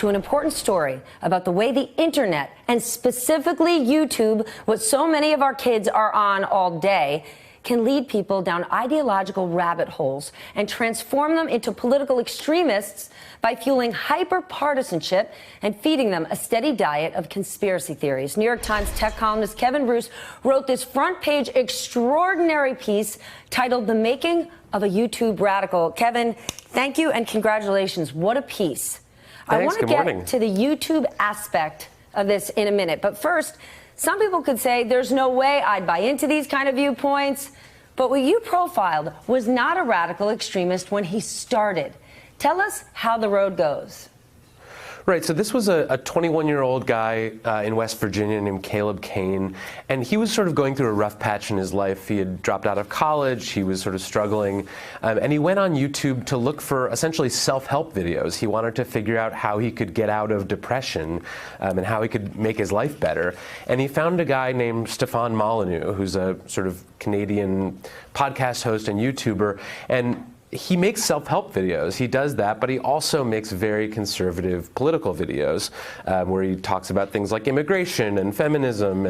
to an important story about the way the internet, and specifically YouTube, what so many of our kids are on all day, can lead people down ideological rabbit holes and transform them into political extremists by fueling hyper-partisanship and feeding them a steady diet of conspiracy theories. New York Times tech columnist Kevin Roose wrote this front-page extraordinary piece titled "The Making of a YouTube Radical." Kevin, thank you and congratulations. What a piece. Thanks. I want to Good morning. get to the YouTube aspect of this in a minute, but first, some people could say there's no way I'd buy into these kind of viewpoints, but what you profiled was not a radical extremist when he started. Tell us how the road goes. Right, so this was a 21-year-old guy in West Virginia named Caleb Cain, and he was sort of going through a rough patch in his life. He had dropped out of college, he was sort of struggling, and he went on YouTube to look for essentially self-help videos. He wanted to figure out how he could get out of depression and how he could make his life better. And he found a guy named Stefan Molyneux, who's a sort of Canadian podcast host and YouTuber, and he makes self-help videos. He does that, but he also makes very conservative political videos where he talks about things like immigration and feminism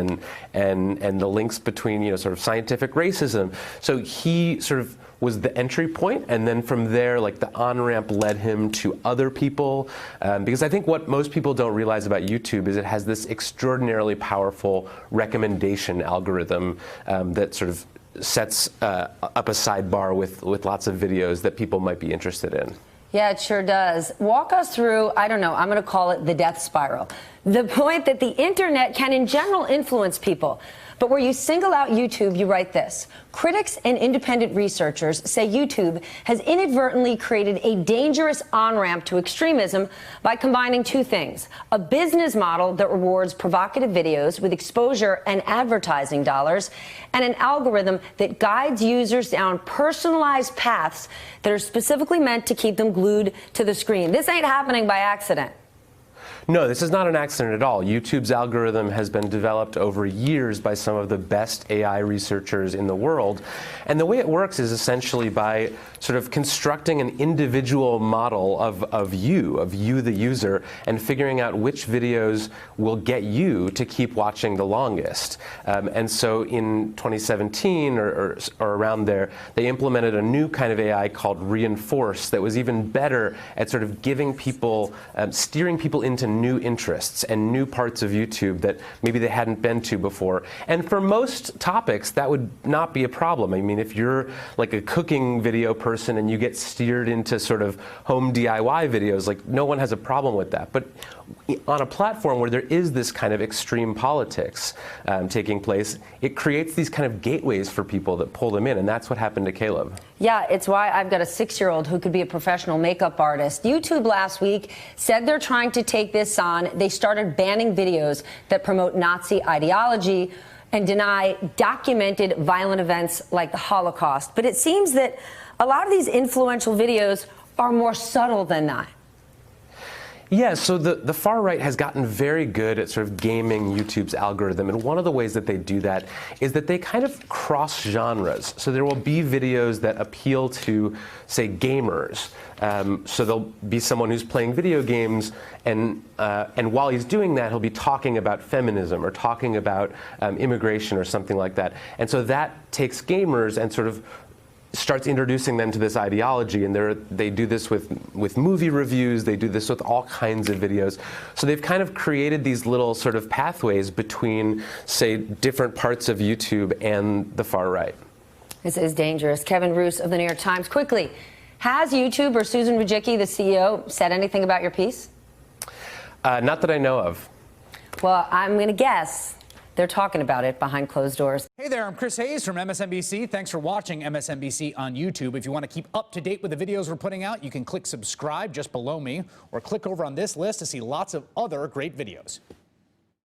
and the links between, you know, sort of scientific racism. So he sort of was the entry point, and then from there, like, the on-ramp led him to other people. Because I think what most people don't realize about YouTube is it has this extraordinarily powerful recommendation algorithm that sort of sets up a sidebar with lots of videos that people might be interested in. Yeah, it sure does. Walk us through, I don't know, I'm going to call it the death spiral. The point that the internet can in general influence people. But where you single out YouTube, you write this: critics and independent researchers say YouTube has inadvertently created a dangerous on-ramp to extremism by combining two things: a business model that rewards provocative videos with exposure and advertising dollars, and an algorithm that guides users down personalized paths that are specifically meant to keep them glued to the screen. This ain't happening by accident. No, this is not an accident at all. YouTube's algorithm has been developed over years by some of the best AI researchers in the world. And the way it works is essentially by sort of constructing an individual model of you, the user, and figuring out which videos will get you to keep watching the longest. And so in 2017 or around there, they implemented a new kind of AI called Reinforce that was even better at sort of giving people, steering people into new interests and new parts of YouTube that maybe they hadn't been to before. And for most topics, that would not be a problem. I mean, if you're like a cooking video person and you get steered into sort of home DIY videos, like, no one has a problem with that. But on a platform where there is this kind of extreme politics taking place, it creates these kind of gateways for people that pull them in, and that's what happened to Caleb. Yeah, it's why I've got a 6-year-old who could be a professional makeup artist. YouTube last week said they're trying to take this on. They started banning videos that promote Nazi ideology and deny documented violent events like the Holocaust. But it seems that a lot of these influential videos are more subtle than that. Yeah, so the far right has gotten very good at sort of gaming YouTube's algorithm, and one of the ways that they do that is that they kind of cross genres. So there will be videos that appeal to, say, gamers. So there'll be someone who's playing video games, and while he's doing that, he'll be talking about feminism or talking about immigration or something like that. And so that takes gamers and sort of starts introducing them to this ideology, and they do this with movie reviews, they do this with all kinds of videos. So they've kind of created these little sort of pathways between, say, different parts of YouTube and the far right. This is dangerous. Kevin Roose of the New York Times. Quickly, has YouTube or Susan Wojcicki, the CEO, said anything about your piece? Not that I know of. Well, I'm going to guess they're talking about it behind closed doors. Hey there, I'm Chris Hayes from MSNBC. Thanks for watching MSNBC on YouTube. If you want to keep up to date with the videos we're putting out, you can click subscribe just below me, or click over on this list to see lots of other great videos.